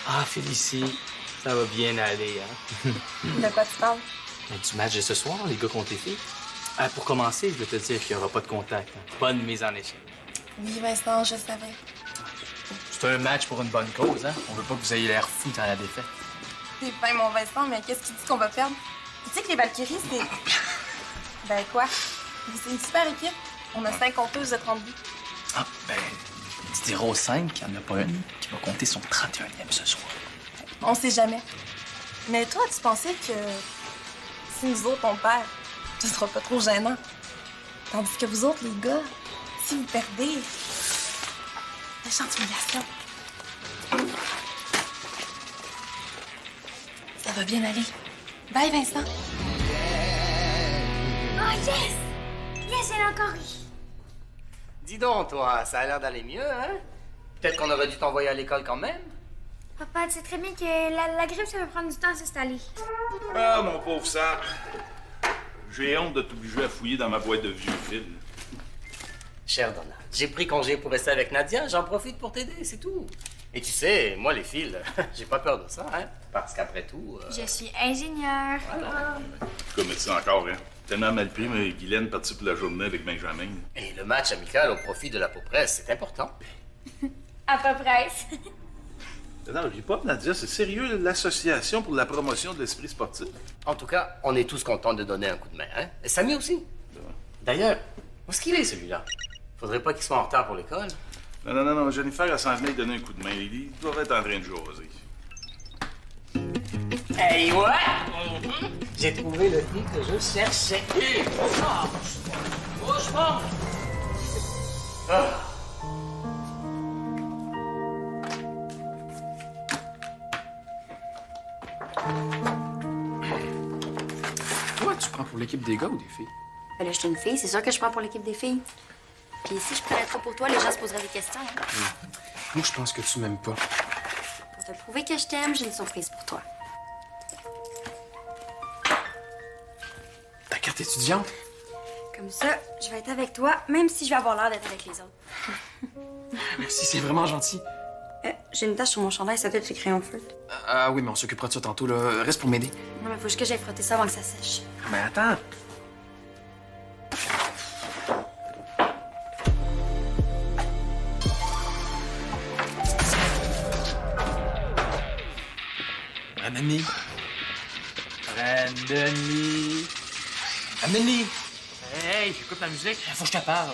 Ah, Félicie, ça va bien aller, hein? De quoi tu parles? Du match de ce soir, les gars contre les filles. Pour commencer, je vais te dire qu'il n'y aura pas de contact. Hein. Pas de mise en échec. Oui, Vincent, je savais. C'est un match pour une bonne cause, hein? On veut pas que vous ayez l'air fou dans la défaite. C'est fin, mon Vincent, mais qu'est-ce qui dit qu'on va perdre? Tu sais que les Valkyries, c'est... Ben quoi? C'est une super équipe. On a 5 compteuses de 30 buts. Ah, ben, tu diras aux 5 qu'il n'y en a pas une qui va compter son 31e ce soir. On sait jamais. Mais toi, tu pensais que si nous autres, on perd, ce sera pas trop gênant. Tandis que vous autres, les gars, si vous perdez... Méchante humiliation. Ça va bien aller. Bye, Vincent. Oh, yes! Yes, elle a encore ri. Dis donc, toi, ça a l'air d'aller mieux, hein? Peut-être qu'on aurait dû t'envoyer à l'école quand même? Papa, tu sais très bien que la grippe, ça va prendre du temps à s'installer. Ah, mon pauvre Sam. J'ai honte de t'obliger à fouiller dans ma boîte de vieux fils. Cher Donald, j'ai pris congé pour rester avec Nadia, j'en profite pour t'aider, c'est tout. Et tu sais, moi, les fils, j'ai pas peur de ça, hein? Parce qu'après tout... Je suis ingénieur. Voilà. Comme tu dis encore, hein? Tellement mal pris, mais Guylaine partie pour la journée avec Benjamin. Et le match amical au profit de la paupresse, c'est important. À peu près. Non, je dis pas, Nadia, c'est sérieux, l'Association pour la promotion de l'esprit sportif. En tout cas, on est tous contents de donner un coup de main, hein? Et Samy aussi. D'ailleurs, où est-ce qu'il est, celui-là? Faudrait pas qu'il soit en retard pour l'école. Non, Jennifer, elle s'en venait donner un coup de main. Il doit être en train de jaser. Hey, ouais! J'ai trouvé le truc que je cherchais. Franchement! Toi, tu prends pour l'équipe des gars ou des filles? Ben là, je suis une fille, c'est sûr que je prends pour l'équipe des filles. Puis si je prenais trop pour toi, les gens se poseraient des questions. Hein? Moi, je pense que tu m'aimes pas. Pour te prouver que je t'aime, j'ai une surprise pour toi. Ta carte étudiante? Comme ça, je vais être avec toi, même si je vais avoir l'air d'être avec les autres. Merci, c'est vraiment gentil. J'ai une tache sur mon chandail, ça doit être les crayons de feutre. Ah oui, mais on s'occupera de ça tantôt, là. Reste pour m'aider. Non, mais faut juste que j'aille frotter ça avant que ça sèche. Mais attends. Anani. Brandony. Anani. Hey, j'écoute la musique. Faut que je te parle.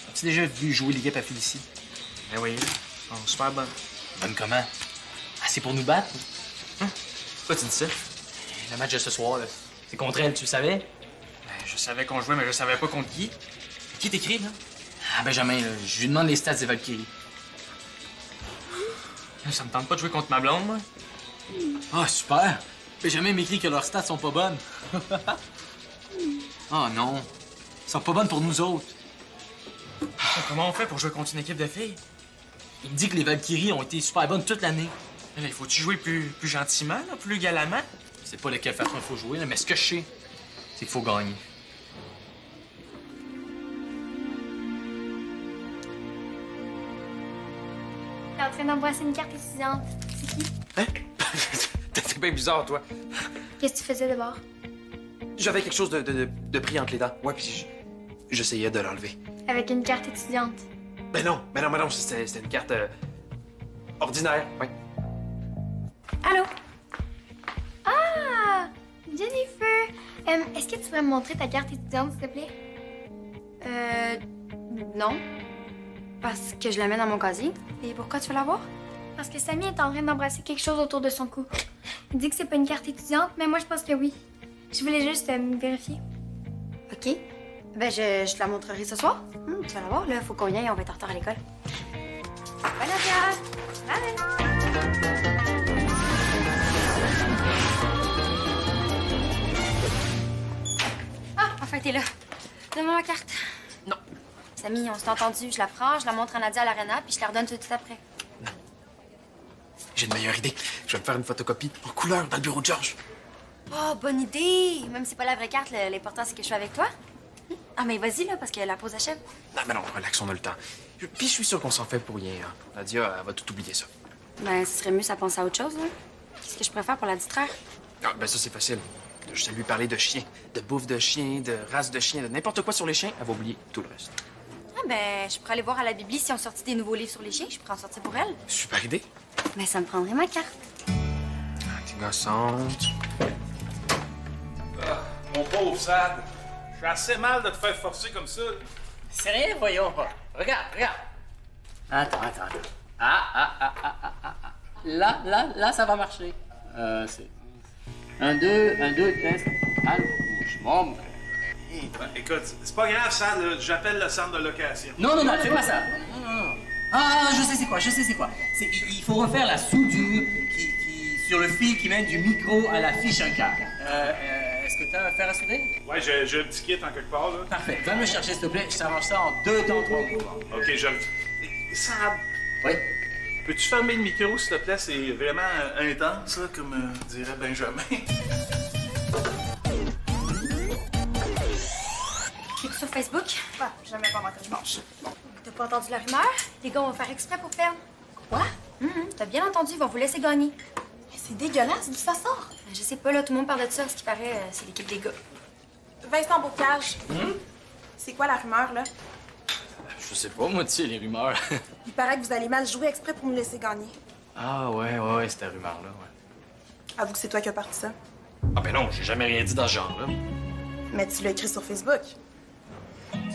As-tu déjà vu jouer l'équipe à Félicie? Eh oui, oh, super bonne. Bonne comment? Ah, c'est pour nous battre? Hein? Pourquoi tu dis ça? Le match de ce soir, là. C'est contre elle, tu le savais? Ben, je savais qu'on jouait, mais je savais pas contre qui. Qui t'écrit, là? Ah, Benjamin, là. Je lui demande les stats des Valkyries. Ça me tente pas de jouer contre ma blonde, moi. Ah, super! Benjamin m'écrit que leurs stats sont pas bonnes. Oh non. Ils sont pas bonnes pour nous autres. Comment on fait pour jouer contre une équipe de filles? Il me dit que les Valkyries ont été super bonnes toute l'année. Mais faut-tu jouer plus gentiment, là, plus galamment? Je sais pas de quelle façon il faut jouer, là, mais ce que je sais, c'est qu'il faut gagner. T'es en train d'embrasser une carte étudiante. C'est qui? Hein? T'es bien bizarre, toi. Qu'est-ce que tu faisais d'abord? J'avais quelque chose de pris entre les dents. Ouais, puis j'essayais de l'enlever. Avec une carte étudiante. Mais non, c'était une carte ordinaire, ouais. Allô? Ah! Jennifer! Est-ce que tu pourrais me montrer ta carte étudiante, s'il te plaît? Non. Parce que je la mets dans mon casier. Et pourquoi tu veux la voir? Parce que Samy est en train d'embrasser quelque chose autour de son cou. Il dit que c'est pas une carte étudiante, mais moi, je pense que oui. Je voulais juste vérifier. OK. Ben, je te la montrerai ce soir. Tu vas la voir, là. Faut qu'on y aille, on va être en retard à l'école. Bye, Nadia! Bye! Ah, enfin, t'es là. Donne-moi ma carte. Non. Samy, on s'est entendu. Je la prends, je la montre à Nadia à l'aréna, puis je la redonne tout de suite après. J'ai une meilleure idée. Je vais me faire une photocopie en couleur dans le bureau de Georges. Oh, bonne idée! Même si c'est pas la vraie carte, l'important, c'est que je suis avec toi. Ah, mais vas-y, là, parce que la pause achève. Non, mais non, relax, on a le temps. Puis je suis sûr qu'on s'en fait pour rien. Hein. Nadia, elle va tout oublier ça. Ben, ce serait mieux ça pense à autre chose, là. Qu'est-ce que je préfère pour la distraire? Ah, ben ça, c'est facile. Je sais lui parler de chiens, de bouffe de chiens, de race de chiens, de n'importe quoi sur les chiens. Elle va oublier tout le reste. Ah, ben, je pourrais aller voir à la Bibli si on sortit des nouveaux livres sur les chiens. Je pourrais en sortir pour elle. Super idée. Mais ça me prendrait ma carte. Ah, t'es gossante. Ah, mon pauvre Sad, je suis assez mal de te faire forcer comme ça. C'est rien, voyons. Regarde, regarde. Attends. Là, ça va marcher. C'est... 1, 2, 13. Allô, bon. Ben, écoute, c'est pas grave, Sad, là, j'appelle le centre de location. Non, fais pas ça. Non. Ah, je sais c'est quoi. Il faut refaire la soudure qui sur le fil qui mène du micro à la fiche 1K. Est-ce que t'as un fer à souder? Ouais, j'ai un petit kit en quelque part, là. Parfait. Va me chercher, s'il te plaît. Je t'arrange ça en 2 temps, 3 mouvements. OK, j'arrive. Sad, Oui. peux-tu fermer le micro, s'il te plaît? C'est vraiment intense, là, comme dirait Benjamin. Es-tu sur Facebook? Ah, jamais pendant que je mange. T'as pas entendu la rumeur? Les gars vont faire exprès pour perdre. Quoi? T'as bien entendu, ils vont vous laisser gagner. Mais c'est dégueulasse, d'où ça sort? Ben, je sais pas, là, tout le monde parle de ça. Ce qui paraît, c'est l'équipe des gars. Vincent Bocage. C'est quoi la rumeur, là? Je sais pas, moi, tu sais, les rumeurs. Il paraît que vous allez mal jouer exprès pour nous laisser gagner. Ah, ouais, c'était la rumeur-là, ouais. Avoue que c'est toi qui as parti ça. Ah, ben non, j'ai jamais rien dit dans ce genre-là. Mais tu l'as écrit sur Facebook.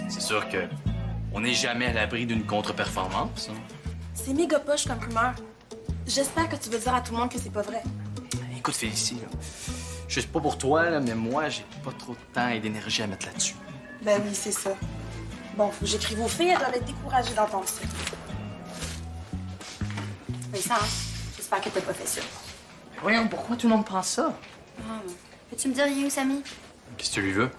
C'est sûr que on n'est jamais à l'abri d'une contre-performance. Hein. C'est méga poche comme rumeur. J'espère que tu veux dire à tout le monde que c'est pas vrai. Écoute, Félicie, là, je sais pas pour toi, là, mais moi, j'ai pas trop de temps et d'énergie à mettre là-dessus. Ben oui, c'est ça. Bon, faut que j'écrive aux filles, elles doivent être découragées d'entendre ça. Vincent, j'espère que t'as pas fait ça. Mais voyons, pourquoi tout le monde pense ça? Peux-tu me dire, il est où, Samy? Qu'est-ce que tu lui veux?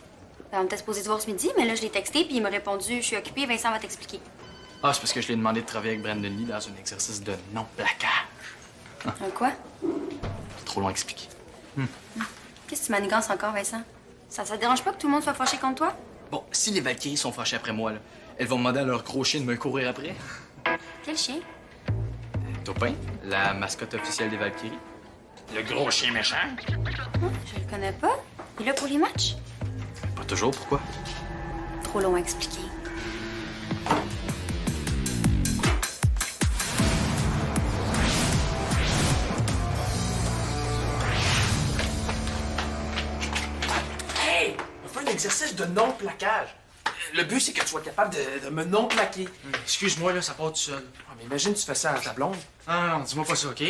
Ben, on était supposé se voir ce midi, mais là, je l'ai texté, puis il m'a répondu, je suis occupé, Vincent va t'expliquer. Ah, c'est parce que je lui ai demandé de travailler avec Brandon Lee dans un exercice de non-plaquage. Un quoi? C'est trop long à expliquer. Qu'est-ce que tu manigances encore, Vincent? Ça te dérange pas que tout le monde soit fâché contre toi? Bon, si les Valkyries sont fâchées après moi, là, elles vont demander à leur gros chien de me courir après. Quel chien? Topin, la mascotte officielle des Valkyries. Le gros chien méchant. Je le connais pas. Il est là pour les matchs? Pas toujours, pourquoi? Trop long à expliquer. Hey! On fait un exercice de non-plaquage. Le but, c'est que tu sois capable de me non-plaquer. Excuse-moi, là, ça part tout seul. Ah, mais imagine tu fais ça à ta blonde. Non, dis-moi pas ça, OK?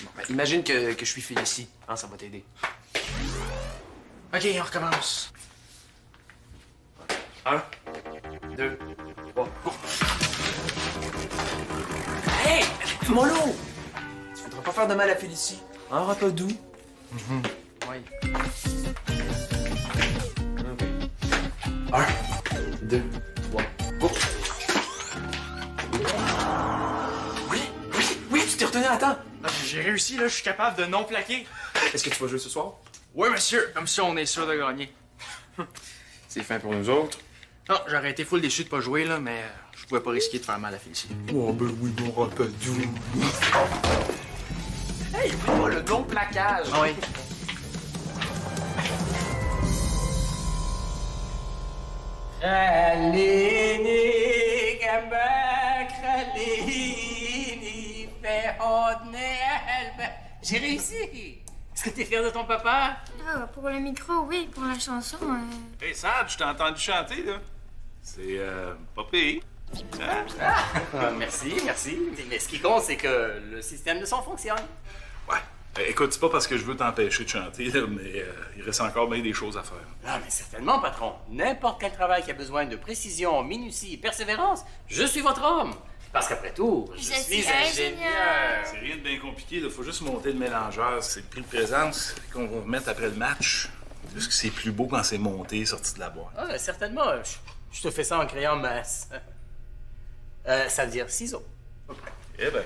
Bon, ben, imagine que je suis Félicie. Hein, ça va t'aider. OK, on recommence. 1, 2, 3, go! Hey! Mollo! Tu voudras pas faire de mal à Félicie. Un repas doux. Oui. 1, 2, 3, go! Oui, tu t'es retenu à temps. J'ai réussi, là, je suis capable de non plaquer. Est-ce que tu vas jouer ce soir? Oui, monsieur, comme ça, on est sûr de gagner. C'est fin pour nous autres. Non, j'aurais été full déçu de pas jouer, là, mais je pouvais pas risquer de faire mal à Félicie. Oh, ben oui, mon repas doux. Hey, oublie-moi le non-plaquage. Oui. خليني جنبك خليني في حضن قلبك. J'ai réussi. Est-ce que t'es fier de ton papa? Ah, pour le micro, oui. Pour la chanson, Hey, Sad, je t'ai entendu chanter, là. C'est, pas pire. Merci. Mais ce qui compte, c'est que le système de son fonctionne. Ouais. Écoute, c'est pas parce que je veux t'empêcher de chanter, là, mais il reste encore bien des choses à faire. Ah, mais certainement, patron. N'importe quel travail qui a besoin de précision, minutie et persévérance, je suis votre homme. Parce qu'après tout, je suis ingénieur. C'est rien de bien compliqué, il faut juste monter le mélangeur. C'est le prix de présence qu'on va mettre après le match. Parce que c'est plus beau quand c'est monté, sorti de la boîte. Ah, certainement. Je te fais ça en crayon mince. Ça veut dire ciseaux. À peu près. Eh ben.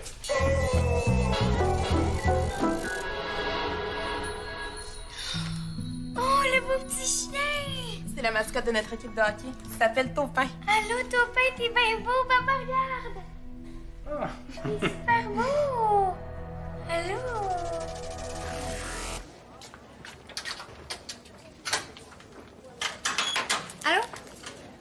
Oh, le beau petit chien! C'est la mascotte de notre équipe de hockey. Il s'appelle Topin. Allô, Topin, t'es bien beau, papa, regarde! C'est super beau!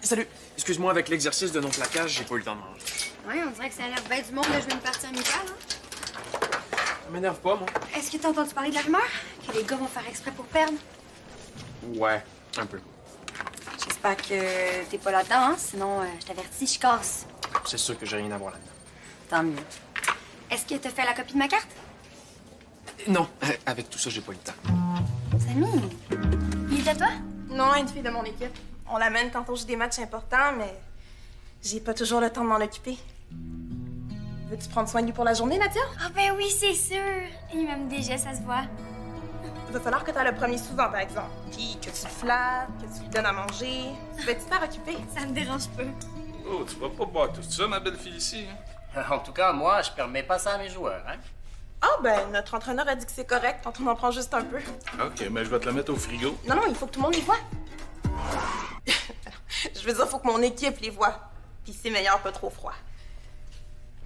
Salut. Excuse-moi, avec l'exercice de non-plaquage, j'ai pas eu le temps de manger. Ouais, on dirait que ça a l'air bien du monde de jouer une partie amicale, hein? Ça m'énerve pas, moi. Est-ce que t'as entendu parler de la rumeur? Que les gars vont faire exprès pour perdre? Ouais, un peu. J'espère que t'es pas là-dedans, hein? Sinon, je t'avertis, je casse. C'est sûr que j'ai rien à voir là-dedans. Tant mieux. Est-ce que t'as fait la copie de ma carte? Non, avec tout ça, j'ai pas eu le temps. Samy! Il est à toi? Non, une fille de mon équipe. On l'amène quand on joue des matchs importants, mais j'ai pas toujours le temps de m'en occuper. Veux-tu prendre soin de lui pour la journée, Nadia? Ah ben oui, c'est sûr. Il m'aime déjà, ça se voit. Il va falloir que tu aies le premier souvent, par exemple. Puis que tu le flattes, que tu lui donnes à manger. Tu vas être super occupée. Ça me dérange pas. Oh, tu vas pas boire tout ça, ma belle Félicie, hein? En tout cas, moi, je permets pas ça à mes joueurs, hein? Ah, ben, notre entraîneur a dit que c'est correct quand on en prend juste un peu. OK, mais je vais te la mettre au frigo. Non, non, il faut que tout le monde les voie. Je veux dire, faut que mon équipe les voie. Puis c'est meilleur pas trop froid.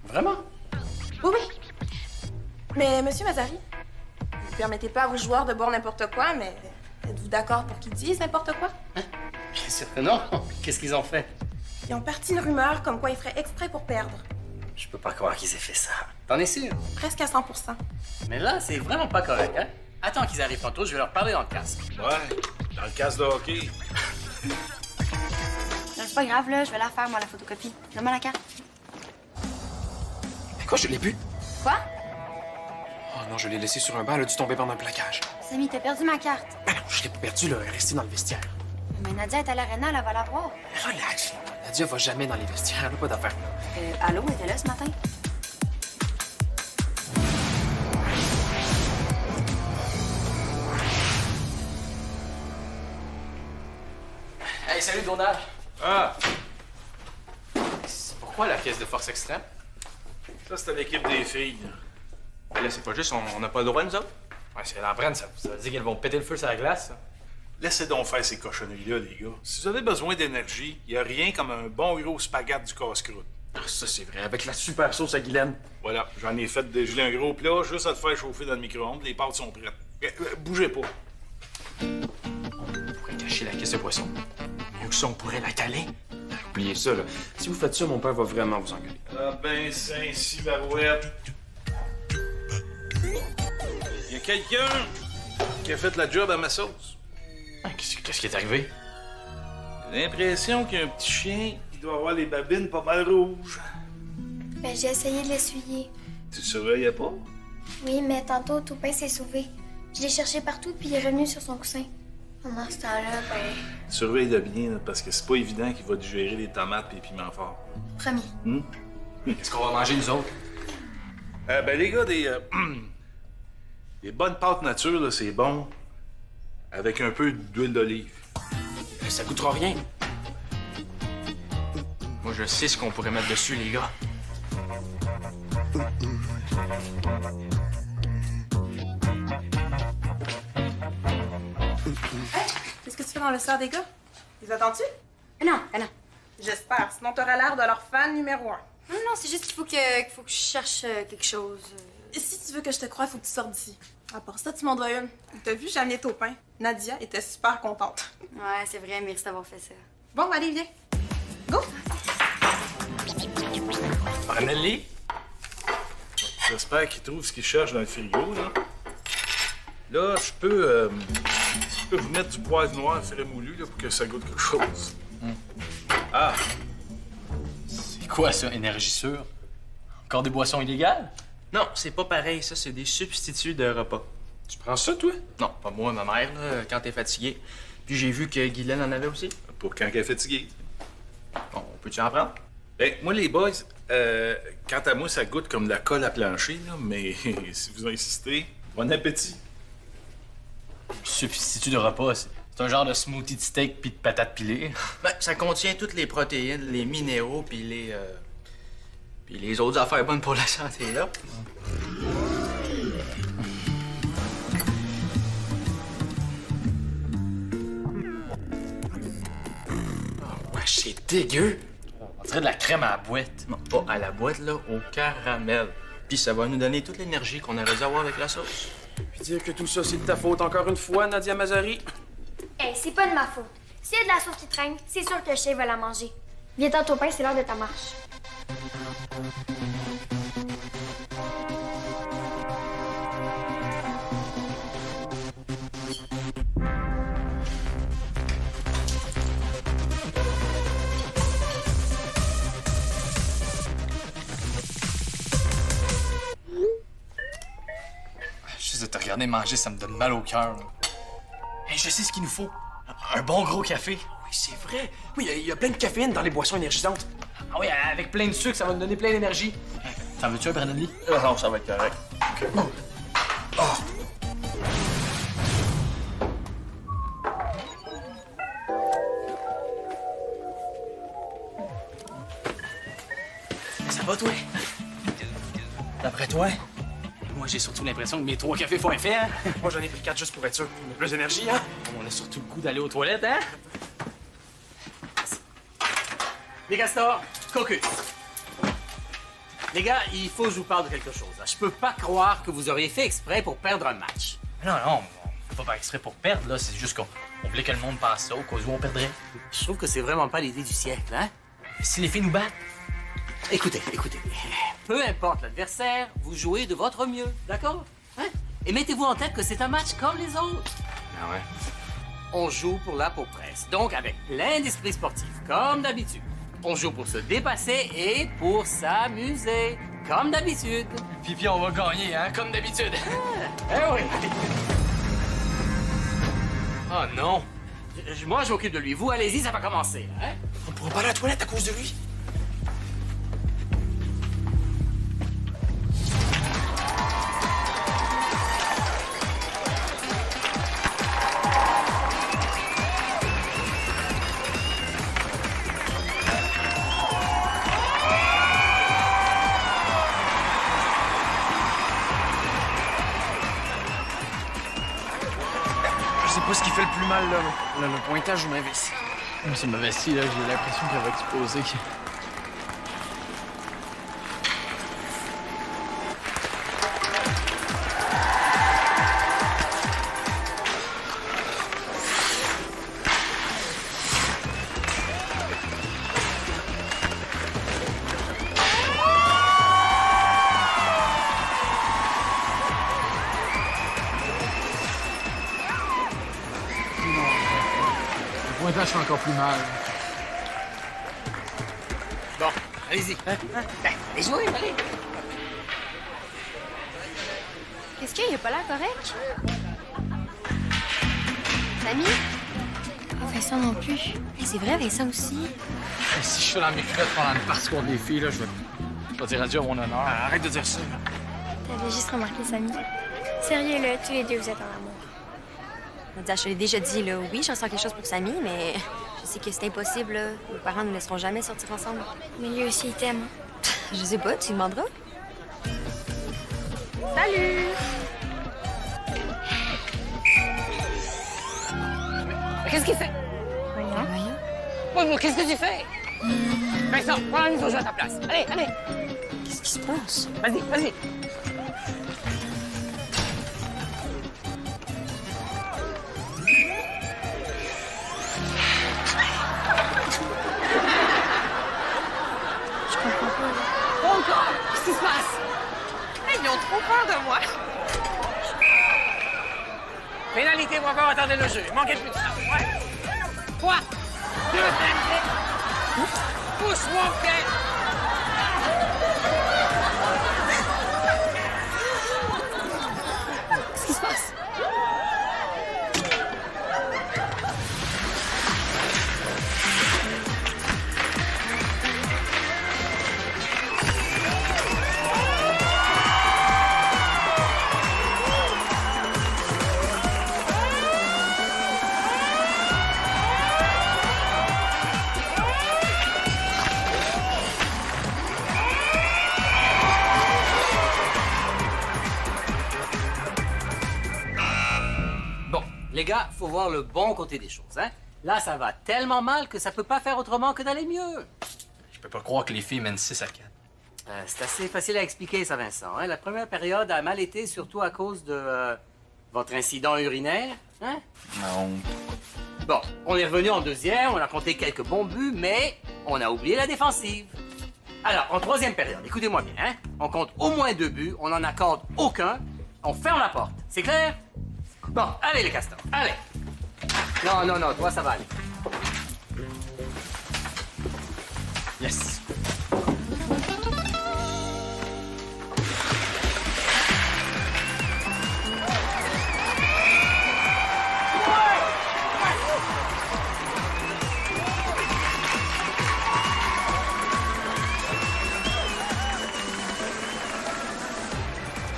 Vraiment? Oui, oui. Mais, Monsieur Mazari, vous permettez pas à vos joueurs de boire n'importe quoi, mais êtes-vous d'accord pour qu'ils disent n'importe quoi? Bien sûr que non. Qu'est-ce qu'ils ont fait? Ils ont parti une rumeur comme quoi ils feraient exprès pour perdre. Je peux pas croire qu'ils aient fait ça. T'en es sûr? Presque à 100%. Mais là, c'est vraiment pas correct, hein? Attends qu'ils arrivent tantôt, je vais leur parler dans le casque. Ouais, dans le casque de hockey. Non, c'est pas grave, là. Je vais la faire, moi, la photocopie. Donne-moi la carte. Mais quoi, je l'ai bu? Quoi? Oh non, je l'ai laissé sur un banc, elle a dû tomber pendant un plaquage. Samy, t'as perdu ma carte. Ben non, je l'ai pas perdu, là, elle est restée dans le vestiaire. Mais Nadia est à l'aréna, elle va la voir. Relax, Nadia va jamais dans les vestiaires, là, pas d'affaire. Allô, elle était là ce matin? Hey, salut, Donald. Ah, C'est pourquoi la pièce de force extrême? ça, c'était l'équipe des filles. Ben là, c'est pas juste, on n'a pas le droit, nous autres. Ouais, c'est l'empreinte, ça veut dire qu'elles vont péter le feu sur la glace, ça. Laissez donc faire ces cochonneries-là, les gars. Si vous avez besoin d'énergie, il n'y a rien comme un bon gros spaghette du casse-croûte. Ah, ça, c'est vrai, avec la super sauce à Guylaine. Voilà, j'en ai fait dégeler un gros plat, juste à te faire chauffer dans le micro-ondes. Les pâtes sont prêtes. Bougez pas. On pourrait cacher la caisse de boisson. Mieux que ça, on pourrait la caler. Oubliez ça, là. Si vous faites ça, mon père va vraiment vous engueuler. Ah ben, Saint-Cy, Barouette. Il y a quelqu'un qui a fait la job à ma sauce. Ah, qu'est-ce qui est arrivé? J'ai l'impression qu'il y a un petit chien qui doit avoir les babines pas mal rouges. Ben, j'ai essayé de l'essuyer. Tu le surveillais pas? Oui, mais tantôt, Toupin s'est sauvé. Je l'ai cherché partout, puis il est revenu sur son coussin. Pendant ce temps-là, ben, Surveille-le bien, là, parce que c'est pas évident qu'il va digérer les tomates et les piments forts. promis. Qu'est-ce qu'on va manger, nous autres? Ben, les gars, des bonnes pâtes nature, là, c'est bon. Avec un peu d'huile d'olive. Ça coûtera rien. Moi, je sais ce qu'on pourrait mettre dessus, les gars. Qu'est-ce que tu fais dans le sort des gars? Les attends-tu? Non, non. J'espère, sinon t'auras l'air de leur fan numéro 1. Non, non, c'est juste qu'il faut que je cherche quelque chose. Si tu veux que je te croie, faut que tu sortes d'ici. À part ça, tu m'en dois une. T'as vu Jeannette Taupin? Nadia était super contente. Ouais, c'est vrai, merci d'avoir fait ça. Bon, allez, viens. Go! Prenez-le. J'espère qu'il trouve ce qu'il cherche dans le frigo, là. Là, je peux vous mettre du poivre noir frais moulu, là, pour que ça goûte quelque chose. Ah, C'est quoi, ça, énergie sûre? Encore des boissons illégales? Non, c'est pas pareil. Ça, c'est des substituts de repas. Tu prends ça, toi? Non, pas moi, ma mère, là, quand t'es fatigué. Puis j'ai vu que Guylaine en avait aussi. pour quand elle est fatiguée. Bon, peux-tu en prendre? Ben, moi, les boys, quant à moi, ça goûte comme de la colle à plancher, là, mais si vous insistez, bon appétit. Substitut de repas, c'est un genre de smoothie de steak puis de patates pilées. Ben, ça contient toutes les protéines, les minéraux, puis les autres affaires bonnes pour la santé, là. Ouais, c'est dégueu. On dirait de la crème à la boîte. Non, pas à la boîte, là, au caramel. Puis ça va nous donner toute l'énergie qu'on aurait dû avoir avec la sauce. Puis dire que tout ça, c'est de ta faute encore une fois, Nadia Mazari. Hey, c'est pas de ma faute. S'il y a de la sauce qui traîne, c'est sûr que le chien va la manger. Viens-t'en, Taupin, c'est l'heure de ta marche. Juste de te regarder manger, ça me donne mal au cœur. Hey, je sais ce qu'il nous faut. Un bon gros café. Oui, c'est vrai. Oui, il y a plein de caféine dans les boissons énergisantes. Ah oui, avec plein de sucre, ça va nous donner plein d'énergie. T'en veux-tu un, Brandon Lee? Non, ça va être correct. Ça va, toi? D'après toi? Moi, j'ai surtout l'impression que mes 3 cafés font effet, hein? Moi, j'en ai pris 4 juste pour être sûr. Plus d'énergie, hein? On a surtout le goût d'aller aux toilettes, hein? Les castors, caucus. Les gars, il faut que je vous parle de quelque chose. Je peux pas croire que vous auriez fait exprès pour perdre un match. Non, on fait pas exprès pour perdre, là. C'est juste qu'on voulait que le monde pense ça au cas où on perdrait. Je trouve que c'est vraiment pas l'idée du siècle, hein? Si les filles nous battent, Écoutez. Peu importe l'adversaire, vous jouez de votre mieux, d'accord? Hein? Et mettez-vous en tête que c'est un match comme les autres. ah ouais. On joue pour la peau presse, donc avec plein d'esprit sportif, comme d'habitude. On joue pour se dépasser et pour s'amuser, comme d'habitude. Puis on va gagner, hein, comme d'habitude. Eh oui! Oh non! Moi, je m'occupe de lui. Vous, allez-y, ça va commencer, hein? On pourra pas aller à la toilette à cause de lui. Je sais pas ce qui fait le plus mal, là. Le pointage ou ma vessie. Moi, c'est ma vessie, là. J'ai l'impression qu'elle va exploser. Le pointage fait encore plus mal. Bon, allez-y. Hein? Ben, allez jouer, allez. Qu'est-ce qu'il y a pas l'air correct? Samy? Pas Vincent non plus. Hey, c'est vrai, Vincent aussi. Si je suis dans mes culottes pendant le parcours des filles, là, je vais dire adieu à mon honneur. Arrête de dire ça. T'avais juste remarqué, Samy. Sérieux, là, tous les deux, vous êtes en amour. Je te l'ai déjà dit, là. Oui, j'en sens quelque chose pour Samy, mais je sais que c'est impossible, là. Nos parents ne nous laisseront jamais sortir ensemble. Mais lui aussi, il t'aime. Je sais pas, tu lui demanderas. Salut! Qu'est-ce qu'il fait? Voyons. Bon, qu'est-ce que tu fais? Vincent, prends une sauce à ta place. Allez, allez. Qu'est-ce qui se passe? Vas-y. Je comprends pas. Encore? Qu'est-ce qui se passe? Ils ont trop peur de moi. Pénalité pour avoir retardé le jeu. Il manquait plus de ça. Ouais. 3, 2, pousse-moi, OK? Qu'est-ce qui se passe? Les gars, faut voir le bon côté des choses, hein? Là, ça va tellement mal que ça peut pas faire autrement que d'aller mieux. Je peux pas croire que les filles mènent 6 à 4. C'est assez facile à expliquer, ça, Vincent. Hein? La première période a mal été, surtout à cause de votre incident urinaire, hein? Non. Bon, on est revenu en deuxième, on a compté quelques bons buts, mais on a oublié la défensive. Alors, en troisième période, écoutez-moi bien, hein? On compte au moins 2 buts, on n'en accorde aucun, on ferme la porte. C'est clair? Bon, allez les castors, allez. Non, non, non, toi ça va aller. Yes.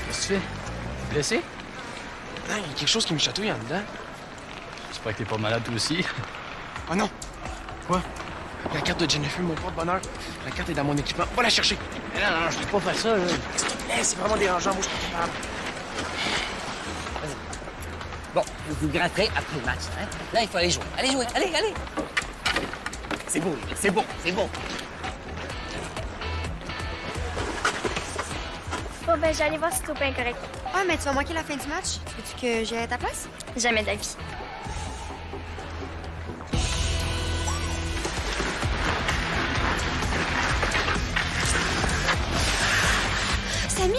Qu'est-ce que tu fais? Blessé? Non, il y a quelque chose qui me chatouille en dedans. J'espère que t'es pas malade toi aussi. Oh non! Quoi? La carte de Jennifer, mon porte-bonheur. La carte est dans mon équipement. Va la chercher! Mais non, non, non, je peux pas faire ça, là. C'est vraiment dérangeant, moi, je suis pas capable. Bon, vous gratterez après le match, hein? Là, il faut aller jouer. Allez jouer, allez, allez! C'est beau, c'est bon, c'est bon. Bon, ben, j'allais voir si ton pain est correct. Ah, mais tu vas manquer la fin du match. Veux-tu que j'aille à ta place? Jamais d'avis. Samy?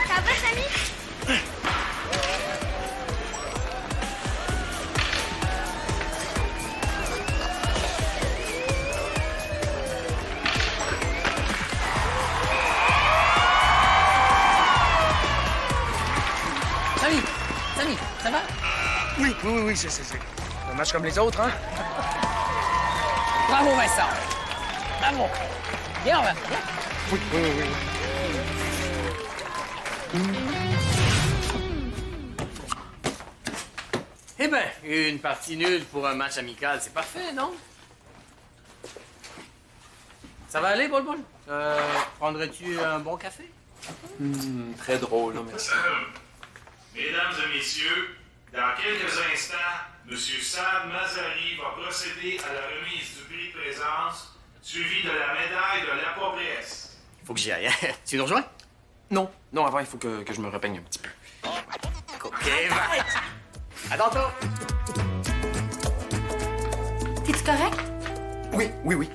Ça va, Samy? Samy, ça va? Oui, c'est un match comme les autres, hein? Bravo, Vincent! Bravo! Viens, on va. Oui. Eh ben, une partie nulle pour un match amical, c'est parfait, non? Ça va aller, Bol-Bol? Prendrais-tu un bon café? Très drôle, non, merci. Mesdames et messieurs, dans quelques instants, M. Saad Mazari va procéder à la remise du prix de présence, suivi de la médaille de l'APOPS. Faut que j'y aille. Tu nous rejoins? Non, avant, il faut que je me repeigne un petit peu. OK, va! À tantôt! T'es-tu correct? Oui.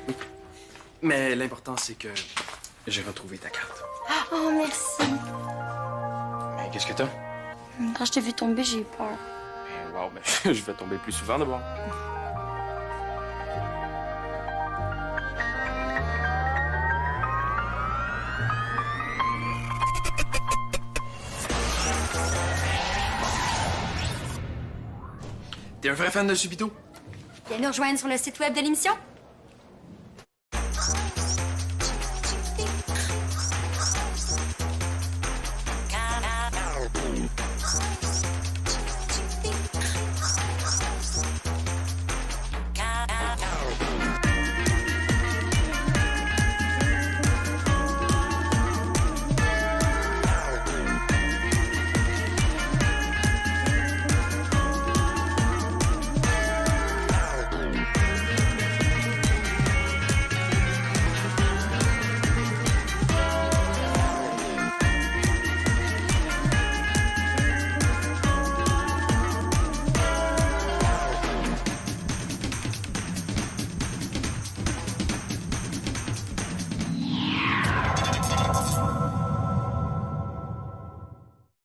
Mais l'important, c'est que j'ai retrouvé ta carte. Oh, merci. Mais qu'est-ce que t'as? Quand je t'ai vu tomber, j'ai eu peur. Wow, je vais tomber plus souvent d'abord. T'es un vrai fan de Subito? Viens nous rejoindre sur le site web de l'émission.